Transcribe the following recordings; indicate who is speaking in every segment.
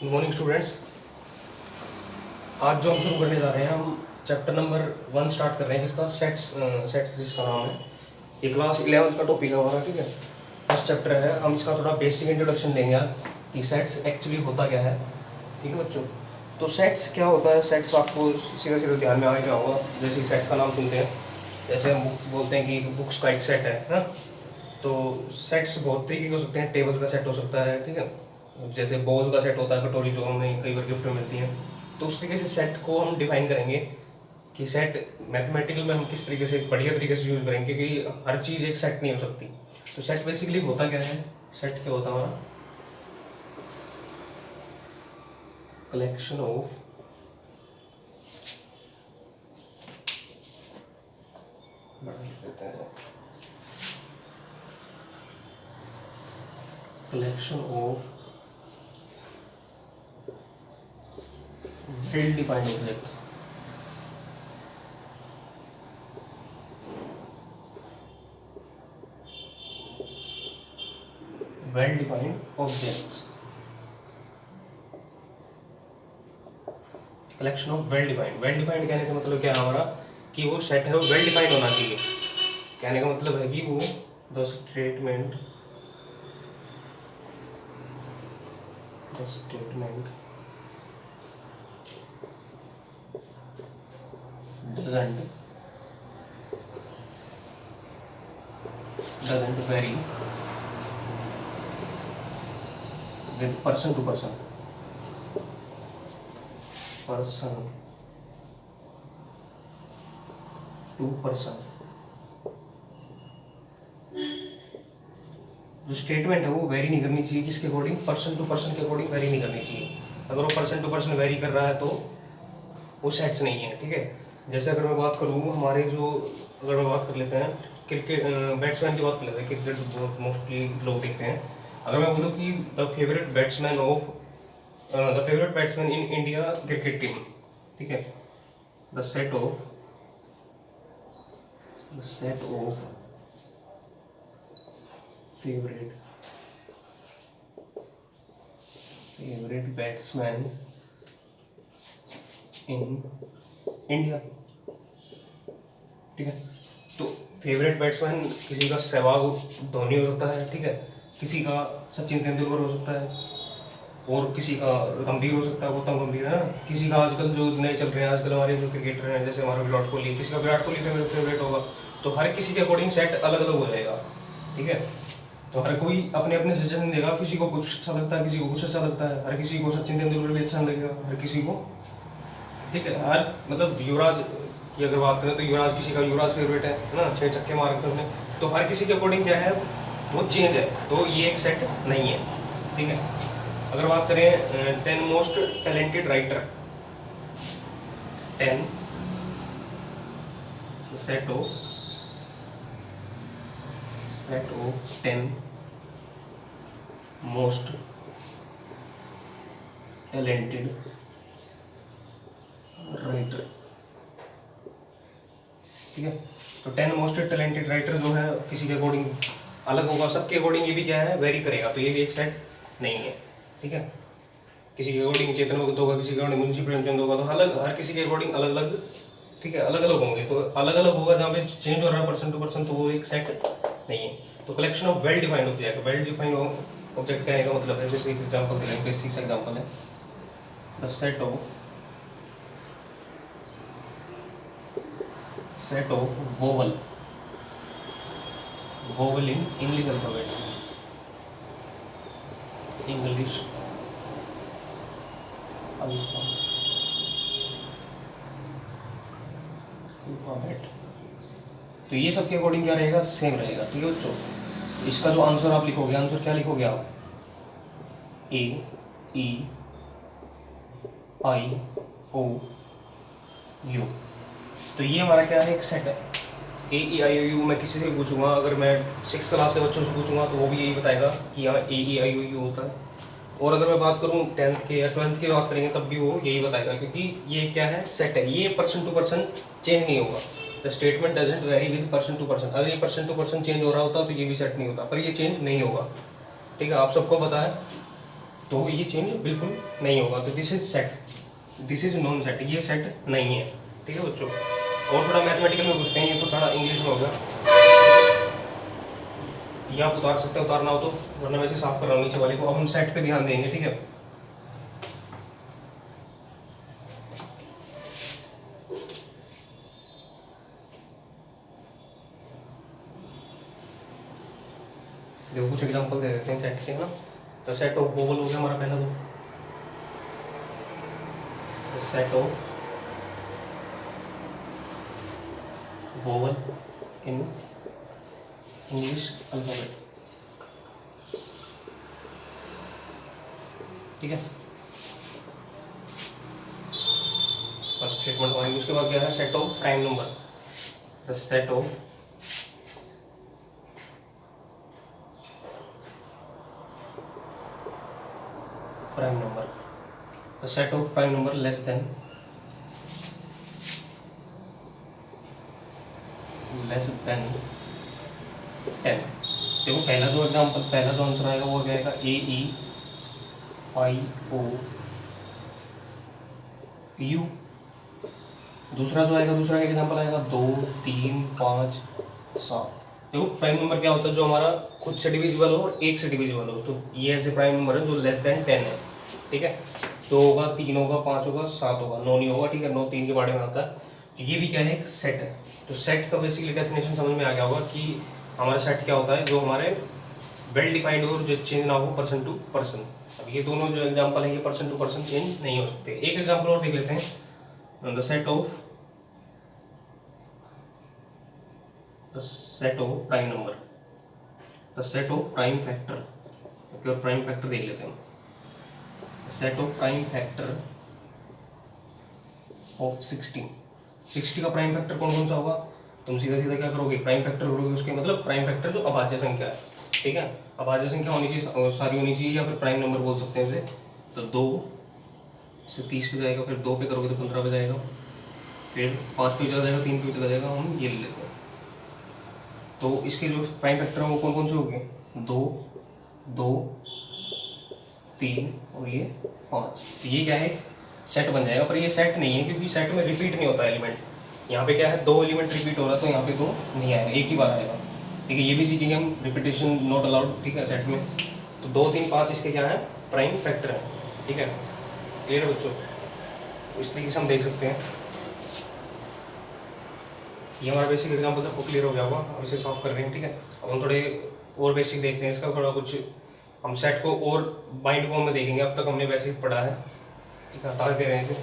Speaker 1: Good morning students. आज जो हम शुरू करने जा रहे हैं, हम चैप्टर नंबर 1 स्टार्ट कर रहे हैं, जिसका सेट्स जिसका नाम है। ये क्लास 11 का टॉपिक है हमारा, ठीक है। फर्स्ट चैप्टर है। हम इसका थोड़ा बेसिक इंट्रोडक्शन लेंगे आज कि सेट्स एक्चुअली होता क्या है, ठीक है बच्चों। तो सेट्स क्या होता है, सेट्स आपको सीधा सीधा ध्यान में आ गया होगा। जैसे सेट का नाम सुनते हैं, जैसे हम बोलते हैं कि बुक्स का एक सेट है ना। तो सेट्स बहुत तरीके के हो सकते हैं। टेबल का सेट हो सकता है, ठीक है। जैसे बॉल का सेट होता है, कटोरी जो हमें कई बार गिफ्ट में मिलती है। तो उस तरीके से सेट को हम डिफाइन करेंगे कि सेट मैथमेटिकल में हम किस तरीके से बढ़िया तरीके से यूज़ करेंगे, क्योंकि हर चीज़ एक सेट नहीं हो सकती। तो सेट बेसिकली होता क्या है, सेट क्या होता है हमारा collection of collection of well-defined object. Well-defined objects. Collection of well defined. Well defined कहने से मतलब क्या है हमारा, कि वो सेट है वो वेल डिफाइंड होना चाहिए। कहने का मतलब है कि वो the statement doesn't vary with person to person जो स्टेटमेंट है वो वेरी नहीं करनी चाहिए। किसके अकॉर्डिंग, पर्सन टू पर्सन के अकॉर्डिंग वेरी नहीं करनी चाहिए। अगर वो पर्सन टू पर्सन वेरी कर रहा है तो वो सेट्स नहीं है, ठीक है। जैसे अगर मैं बात करूँ हमारे जो, अगर मैं बात कर लेते हैं क्रिकेट बैट्समैन की बात कर लेते हैं। क्रिकेट मोस्टली लोग देखते हैं। अगर मैं बोलूँ कि the favourite batsman in India cricket team, ठीक है। The set of favourite batsman in India, ठीक है। तो फेवरेट बैट्समैन किसी का सहवाग धोनी हो सकता है, ठीक है। किसी का सचिन तेंदुलकर हो सकता है, और किसी का गंभीर हो सकता है, गौतम गंभीर है ना। किसी का आजकल जो नए चल रहे हैं, आजकल हमारे जो क्रिकेटर हैं, जैसे हमारा विराट कोहली, किसी का विराट कोहली फेवरेट होगा। तो हर किसी के अकॉर्डिंग सेट अलग अलग हो जाएगा, ठीक है। तो हर कोई अपने अपने सजेशन देगा। किसी को कुछ अच्छा लगता है, किसी को कुछ अच्छा लगता है। हर किसी को सचिन तेंदुलकर भी अच्छा लगेगा, हर किसी को, ठीक है। हर मतलब युवराज की अगर बात करें तो युवराज, किसी का युवराज फेवरेट है ना, 6 छक्के मार कर ने। तो हर किसी के अकॉर्डिंग क्या है वो चेंज है। तो ये एक सेट नहीं है, ठीक है। अगर बात करें 10 most talented writer, 10 set of 10 most talented writer, ठीक है। तो 10 मोस्ट टैलेंटेड राइटर जो है किसी के अकॉर्डिंग अलग होगा, सबके अकॉर्डिंग ये भी क्या है वेरी करेगा। तो ये भी एक सेट नहीं है, ठीक है। किसी के अकॉर्डिंग चेतन भगत होगा, किसी के अकॉर्डिंग मुंशी प्रेमचंद होगा। तो अलग, हर किसी के अकॉर्डिंग अलग अलग, ठीक है, अलग अलग होंगे। तो अलग अलग होगा जहाँ पे चेंज हो रहा है पर्सन टू पर्सन, तो वो एक सेट नहीं है। तो collection of well defined object, well defined object कहने का मतलब है, जैसे एक एग्जाम्पल दे रहे हैं, बेसिक एग्जाम्पल है the set of vowel in English alphabet, English alphabet. तो ये सबके अकॉर्डिंग क्या रहेगा, सेम रहेगा, ठीक है बच्चों। इसका जो आंसर आप लिखोगे, आंसर क्या लिखोगे आप, ए ई आई ओ यू। तो ये हमारा क्या है, एक सेट है। ए ई आई ओ यू मैं किसी से भी पूछूंगा, अगर मैं 6th क्लास के बच्चों से पूछूंगा तो वो भी यही बताएगा कि हाँ ए ई आई ओ यू होता है। और अगर मैं बात करूँ 10th के या 12th की बात करेंगे तब भी वो यही बताएगा, क्योंकि ये क्या है, सेट है। ये पर्सन टू पर्सन चेंज नहीं होगा। The statement doesn't vary with person to person. अगर ये पर्सन टू पर्सन चेंज हो रहा होता तो ये भी सेट नहीं होता, पर ये चेंज नहीं होगा, ठीक है। आप सबको पता है। तो ये चेंज बिल्कुल नहीं होगा। तो this is set, this is non set, ये सेट नहीं है। ठीक है बच्चों, और थोड़ा मैथमेटिकल में पूछते हैं, ये तो थोड़ा इंग्लिश में हो गया, ये आप उतार सकते हैं उतारना हो तो, वरना वैसे साफ कर रहा हूँ नीचे वाले को। अब हम सेट पे ध्यान देंगे। ठीक है, देखो कुछ एग्जांपल दे देते हैं सेट से ना। तो सेट ऑफ वोवल हो गया हमारा पहला, तो set of vowel in English alphabet. ठीक है, फर्स्ट स्टेटमेंट हमारी। उसके बाद क्या है, set of prime number, the set of prime number, the set of prime number less than 10। देखो पहला जो एग्जाम्पल, पहला जो आंसर आएगा वो क्या आएगा, AEIOU। दूसरा जो आएगा, दूसरा एग्जाम्पल आएगा 2 3 5 7। देखो प्राइम नंबर क्या होता है, जो हमारा खुद से डिविजिबल हो और एक से डिविजिबल हो। तो ये ऐसे प्राइम नंबर है जो लेस देन 10 है। ठीक है, 2 होगा, 3 होगा, 5 होगा, 7 होगा, 9 नहीं होगा। ठीक है, 9 3 के बारे में आता है। तो ये भी क्या है, एक सेट है। तो सेट का बेसिकली डेफिनेशन समझ में आ गया होगा कि हमारा सेट क्या होता है, जो हमारे वेल डिफाइंड हो, जो चेंज ना हो पर्सन टू पर्सन। अब ये दोनों जो एग्जांपल है ये पर्सन टू पर्सन चेंज नहीं हो सकते। एक एग्जांपल और देख लेते हैं, the set of prime number, the set of prime factor. Okay, और प्राइम फैक्टर देख लेते हैं, set of prime factor of 60 का प्राइम फैक्टर कौन कौन सा होगा। तुम सीधा सीधा क्या करोगे, प्राइम फैक्टर करोगे उसके, मतलब प्राइम फैक्टर जो अभाज्य संख्या है। ठीक है, अभाज्य संख्या होनी चाहिए, सारी होनी चाहिए, या फिर प्राइम नंबर बोल सकते हैं उसे। तो 2 से 30 पे जाएगा, फिर 2 पे करोगे तो 15 पे जाएगा, फिर 5 पे चला जाएगा, 3 पे चला जाएगा। हम ये ले लेते हैं। तो इसके जो प्राइम फैक्टर हैं वो कौन कौन से हो गए, 2 2 3 और ये 5। तो ये क्या है, सेट बन जाएगा। पर ये सेट नहीं है, क्योंकि सेट में रिपीट नहीं होता एलिमेंट। यहाँ पे क्या है, 2 एलिमेंट रिपीट हो रहा है, तो यहाँ पे 2 नहीं आएगा, एक ही बार आएगा। ठीक है, ये भी सीखेंगे हम, रिपीटेशन नॉट अलाउड। ठीक है, सेट में तो 2 3 5 इसके क्या है, प्राइम फैक्टर है। ठीक है, क्लियर है बच्चों। तो इस तरीके से हम देख सकते हैं। ये हमारा बेसिक एग्जाम्पल सबको क्लियर हो गया होगा। अब इसे सॉल्व कर रहे हैं। ठीक है, अब हम थोड़े और बेसिक देखते हैं इसका, थोड़ा कुछ हम सेट को और बाइंड फॉर्म में देखेंगे। अब तक हमने बेसिक पढ़ा है। ठीक है, हटा दे रहे हैं इसे।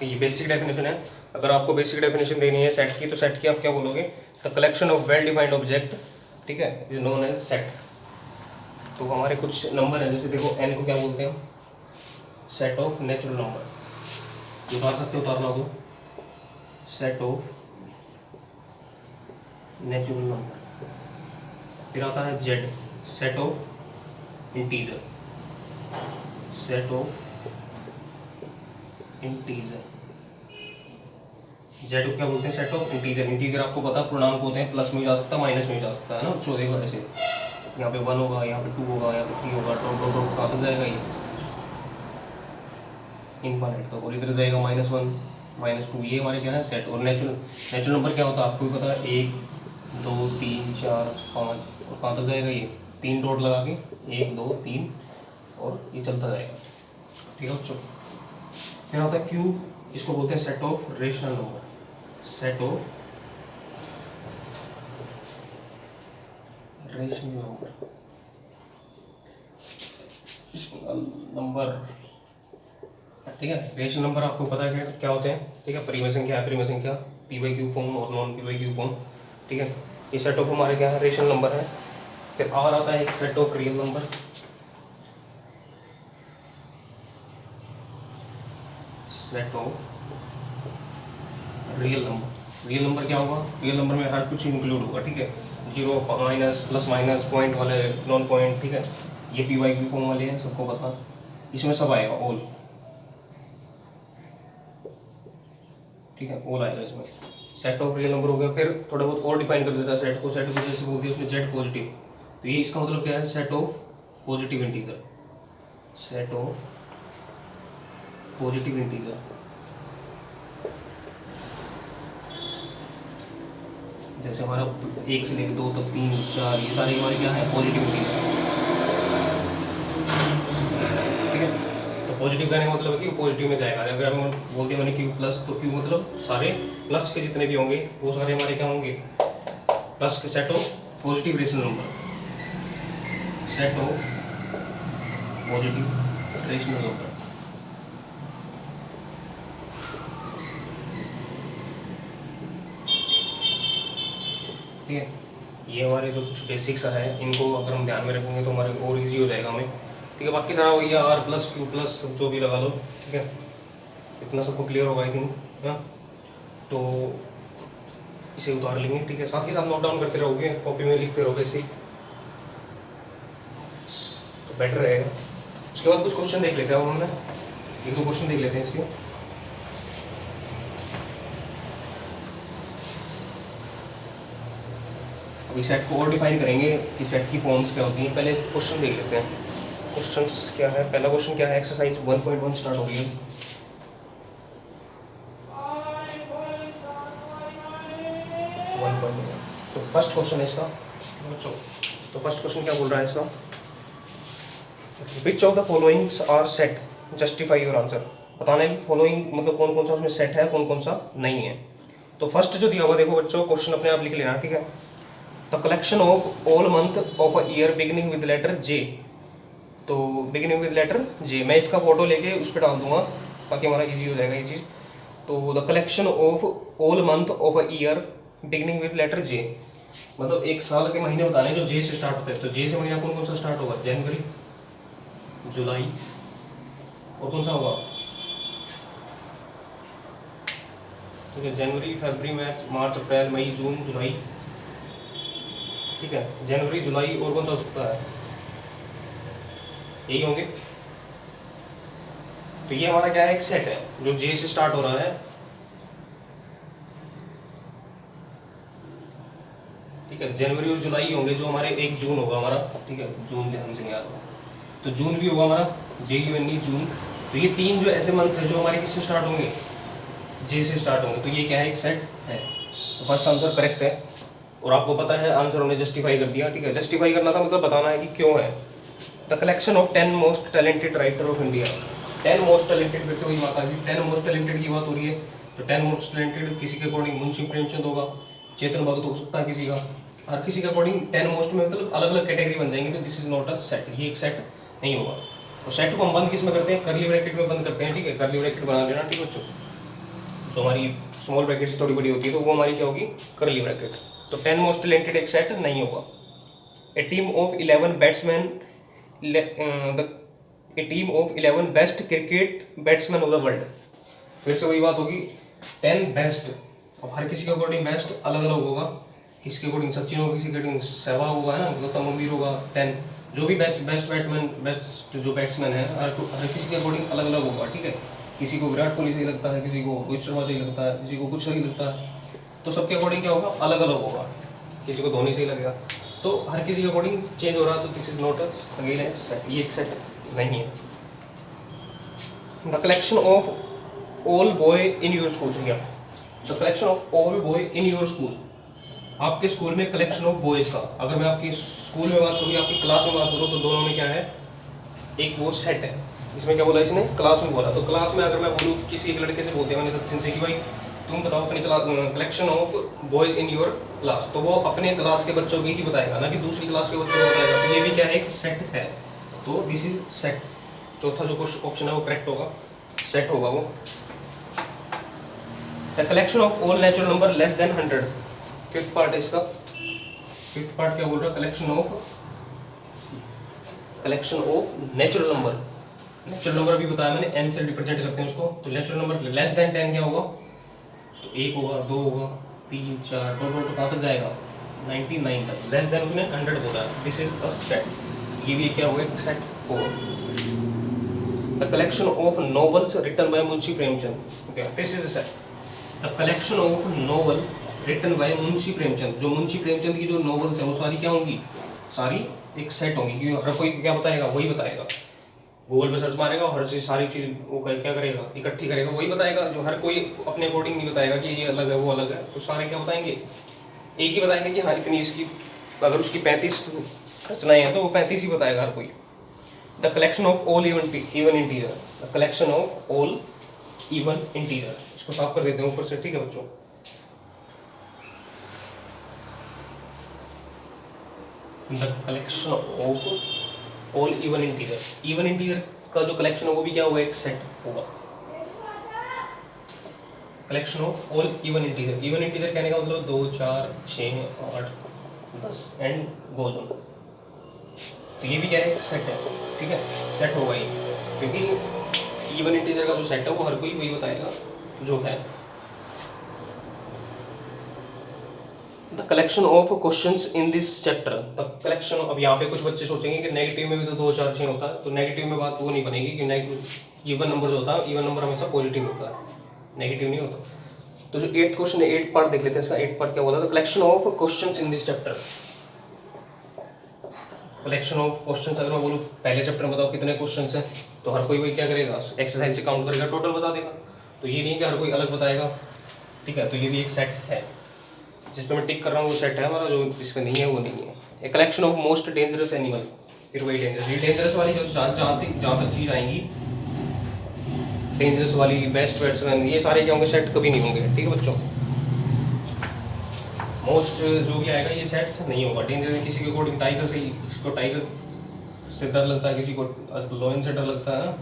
Speaker 1: ये बेसिक डेफिनेशन है। अगर आपको बेसिक डेफिनेशन देनी है सेट की, तो सेट की आप क्या बोलोगे, the collection of well defined object, ठीक है, इज नोन एज सेट। तो हमारे कुछ नंबर है, जैसे देखो n को क्या बोलते हैं, सेट ऑफ नेचुरल नंबर। उतार सकते हो, उतारना हो तो, सेट ऑफ नेचुरल नंबर। फिर आता है z, set of integer, set of integer. Z को क्या बोलते हैं, सेट ऑफ इंटीजर। इंटीजर आपको पता पूर्णांक होते हैं, प्लस में जा सकता है, माइनस में जा सकता है ना। चौथे को ऐसे यहाँ पे 1 होगा, यहाँ पे 2 होगा, यहाँ पे 3 होगा, ड्रॉप ड्रॉप ड्रॉप कहाँ तक जाएगा, ये इनफाइनाइट तक। और इधर जाएगा -1 -2। ये हमारे क्या है, सेट। और नेचुरल नंबर क्या होता है आपको भी पता है, 1 2 3 4 5, और कहाँ तक जाएगा, ये 3 डॉट लगा के 1 2 3, और ये चलता जाएगा। ठीक है बच्चों। फिर आता है क्यू, इसको बोलते हैं set of rational number, set of rational number. ठीक है, रेशनल नंबर आपको पता है क्या होते हैं। ठीक है, परिमेय संख्या, अपरिमेय संख्या, p/q फॉर्म और नॉन p/q फॉर्म। ठीक है, ये सेट ऑफ हमारे क्या है, रेशनल नंबर है। फिर और आता है एक set of real number, set of real number. Real number क्या होगा, रियल नंबर में हर कुछ इंक्लूड होगा। ठीक है, 0 माइनस प्लस माइनस, पॉइंट वाले, नॉन पॉइंट। ठीक है, ये p/q फॉर्म वाले हैं, सबको पता, इसमें सब आएगा ऑल। ठीक है, ऑल आएगा इसमें। सेट ऑफ रियल नंबर हो गया। फिर थोड़ा बहुत और डिफाइन कर देता है सेट को। सेट को जैसे बोल दिया उसने जेड पॉजिटिव, तो ये इसका मतलब क्या है, set of positive integer, set of positive integer. जैसे हमारा 1 से लेकर 2 तक 3 4 ये सारे हमारे क्या है, पॉजिटिव इंटीजर, ठीक है। तो पॉजिटिव कहने का मतलब है कि पॉजिटिव में जाएगा। अगर हम बोल दिया मैंने क्यू प्लस, तो क्यू मतलब सारे प्लस के जितने भी होंगे वो सारे हमारे क्या होंगे, प्लस के set of positive rational number, set of positive rational number. ठीक है, ये हमारे जो कुछ बेसिक्स है इनको अगर हम ध्यान में रखेंगे तो हमारे और इजी हो जाएगा हमें। ठीक है, बाकी सारा वही आर प्लस क्यू प्लस जो भी लगा लो, ठीक है, इतना सबको क्लियर होगा आई थिंक, हाँ। तो इसे उतार लेंगे, ठीक है, साथ ही साथ नोट डाउन करते रहोगे, कॉपी में लिखते रहोगे इसी, तो बेटर रहेगा। उसके बाद कुछ क्वेश्चन देख लेते हैं, हमने 1-2 क्वेश्चन देख लेते हैं इसके। अभी सेट को और डिफाइन करेंगे कि सेट की फॉर्म्स क्या होती हैं। पहले क्वेश्चन देख लेते हैं। क्वेश्चंस क्या है, पहला क्वेश्चन क्या है, एक्सरसाइज 1.1 स्टार्ट हो गई है। 1.1, तो फर्स्ट क्वेश्चन है इसका बच्चों। तो फर्स्ट क्वेश्चन क्या बोल रहा है इसका, which of the followings are set, justify your answer. बताना है कि फॉलोइंग मतलब कौन कौन सा उसमें सेट है, कौन कौन सा नहीं है। तो फर्स्ट जो दिया हुआ देखो बच्चों, क्वेश्चन अपने आप लिख लेना, ठीक है। The collection of all month of a year beginning with letter J, तो बिगिनिंग विद लेटर जे, मैं इसका फोटो लेके उस पर डाल दूंगा ताकि हमारा इजी हो जाएगा ये चीज़। तो the collection of all month of a year beginning with letter J, मतलब एक साल के महीने बताने जो जे से स्टार्ट होते हैं। तो जे से महीना कौन कौन सा स्टार्ट होगा, जनवरी, जुलाई, और कौन सा होगा, ठीक है, जनवरी, फरवरी, मार्च, अप्रैल, मई, जून, जुलाई, ठीक है, जनवरी, जुलाई, और कौन सा हो सकता है, यही होंगे। तो ये हमारा क्या है, एक सेट है जो जे से स्टार्ट हो रहा है, ठीक है। जनवरी और जुलाई होंगे जो हमारे, 1 जून होगा हमारा, ठीक है, जून ध्यान से नहीं आ रहा, तो जून भी होगा हमारा, JUNE जून। तो ये 3 जो ऐसे मंथ है जो हमारे किससे स्टार्ट होंगे, जे से स्टार्ट होंगे। तो ये क्या है, एक सेट है। तो फर्स्ट आंसर करेक्ट है, और आपको पता है आंसर हमने जस्टिफाई कर दिया, ठीक है। जस्टिफाई करना था मतलब बताना है कि क्यों है। The collection of 10 most talented writer of India, 10 most talented, फिर से वही बात आ गई, 10 मोस्ट टैलेंटेड की बात हो रही है। तो 10 मोस्ट टैलेंटेड किसी के अकॉर्डिंग मुंशी प्रेमचंद होगा, चेतन भगत हो सकता है किसी का, हर किसी के अकॉर्डिंग 10 मोस्ट में मतलब अलग अलग कैटेगरी बन जाएंगे। तो this is not a set, ये एक सेट नहीं होगा। तो सेट को हम बंद किस में करते हैं, करली ब्रैकेट में बंद करते हैं, ठीक है। करली ब्रैकेट बना लेना, ठीक है बच्चों। तो हमारी स्मॉल ब्रैकेट से थोड़ी बड़ी होती है तो वो हमारी क्या होगी, करली ब्रैकेट। तो 10 मोस्ट टैलेंटेड एक सेट नहीं होगा। A team of 11 batsman, a team of 11 best cricket batsman of the world, फिर से वही बात होगी, 10 बेस्ट। अब हर किसी के अकॉर्डिंग बेस्ट अलग अलग होगा, किसी के अकॉर्डिंग सचिन होगा, किसी के अकॉर्डिंग सहवाग होगा, है ना, गौतम गंभीर होगा। 10 जो भी बेस्ट बैट्समैन, बेस्ट जो बैट्समैन है, हर किसी के अकॉर्डिंग अलग अलग होगा, ठीक है। किसी को विराट कोहली सही लगता है, किसी को रोहित शर्मा सही लगता है, किसी को कुछ सही लगता है, तो सबके अकॉर्डिंग क्या होगा, अलग अलग होगा। किसी को धोनी सही लगेगा, तो हर किसी के अकॉर्डिंग चेंज हो रहा है। तो this is not again A set, ये एक सेट नहीं है। The collection of all boy in your school, ठीक है। The collection of all boy in your school, आपके स्कूल में कलेक्शन ऑफ बॉयज का, अगर मैं आपकी स्कूल में बात करूँ, आपकी क्लास में बात करूँ, तो दोनों में क्या है, एक वो सेट है। इसमें क्या बोला इसने, क्लास में बोला। तो क्लास में अगर मैं बोलूँ, किसी एक लड़के से बोलते हैं मैंने सचिन से कि भाई तुम बताओ अपनी collection of boys in your class, तो वो अपने क्लास के बच्चों की ही बताएगा, ना कि दूसरी क्लास के बच्चों को बताएगा। तो ये भी क्या है, एक सेट है। तो दिस इज सेट। चौथा जो ऑप्शन है वो करेक्ट होगा, सेट होगा वो। The collection of all natural number less than 100, fifth part है इसका। फिफ्थ पार्ट क्या बोल रहा है, collection of natural number. Natural number भी बताया मैंने, n से रिप्रेजेंट करते हैं उसको। तो नेचुरल नंबर लेस देन 10 क्या होगा, तो 1 होगा, 2 होगा, 3, 4, टोटल कहाँ तक जाएगा, 99 तक। लेस देन उसने 100 बोला, दिस इज अ सेट। ये भी क्या होगा, एक सेट होगा। The collection of novels written by Munshi Premchand, okay, this is a set. The collection of novel written by Munshi Premchand, जो मुंशी प्रेमचंद की जो नॉवेल्स हैं वो सारी क्या होंगी, सारी एक सेट होंगी, क्योंकि हर कोई क्या बताएगा, वही बताएगा, गूगल पे सर्च मारेगा और हर चीज सारी चीज वो क्या करेगा, इकट्ठी करेगा, वही बताएगा, जो हर कोई अपने अकॉर्डिंग नहीं बताएगा कि ये अलग है वो अलग है, तो सारे क्या बताएंगे, एक ही बताएंगे कि हाँ इतनी इसकी, अगर उसकी 35 रचनाएं हैं तो वो 35 ही बताएगा हर कोई। The collection of all even integer, the collection of all even integer, इसको साफ कर देते हैं ऊपर से, ठीक है बच्चों। The collection of all even integer का जो कलेक्शन है वो भी क्या होगा, एक सेट होगा। Collection of all even integer कहने का मतलब 2 4 6 8 10 एंड गोज ऑन, तो ये भी क्या है, एक सेट है, ठीक है, सेट होगा ये, क्योंकि इवन इंटीजर का जो सेट है वो हर कोई वही बताएगा जो है। The collection of questions in this chapter, the collection, अब यहाँ पे कुछ बच्चे सोचेंगे कि नेगेटिव में भी तो 2 4 6 होता है, तो नेगेटिव में बात वो नहीं बनेगी कि नेगेटिव इवन नंबर जो होता है, इवन नंबर हमेशा पॉजिटिव होता है, नेगेटिव नहीं होता। तो जो 8th क्वेश्चन है, 8 पार्ट देख लेते हैं इसका। 8 पार्ट क्या बोला, the collection of questions in this chapter, collection of questions, अगर मैं बोलूँ पहले चैप्टर में बताओ कितने क्वेश्चंस हैं, तो हर कोई वही क्या करेगा, एक्सरसाइज से काउंट करेगा, टोटल बता देगा, तो ये नहीं कि हर कोई अलग बताएगा, ठीक है, तो ये भी एक सेट है, जिस पे मैं टिक कर रहा हूँ वो सेट है हमारा, जो इस पे नहीं है वो नहीं है। A collection of most dangerous animal, फिर वही डेंजरस वाली जो जहाँ तक चीज़ आएंगी, डेंजरस वाली, बेस्ट बैट्समैन, ये सारे क्या होंगे, सेट कभी नहीं होंगे, ठीक है बच्चों। मोस्ट जो भी आएगा ये सेट नहीं होगा। डेंजरस किसी के अकॉर्डिंग टाइगर से, इसको टाइगर से डर लगता है, किसी को आजकल लॉयन से डर लगता है ना,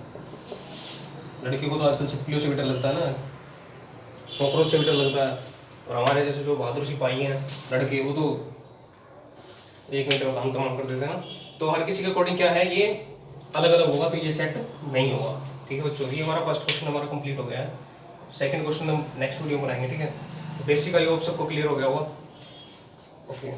Speaker 1: लड़कियों को तो आजकल छिपकलियों से भी डर लगता है ना, कॉकरोच से भी डर लगता है, और हमारे जैसे जो बहादुर सिपाही हैं लड़के, वो तो 1 मिनट में काम तमाम कर देते हैं ना। तो हर किसी के अकॉर्डिंग क्या है, ये अलग अलग होगा, तो ये सेट नहीं होगा, ठीक है बच्चों। ये हमारा फर्स्ट क्वेश्चन हमारा कंप्लीट हो गया है। सेकंड क्वेश्चन हम नेक्स्ट वीडियो में बनाएंगे, ठीक है। बेसिक आई होप सबको क्लियर हो गया होगा, ओके।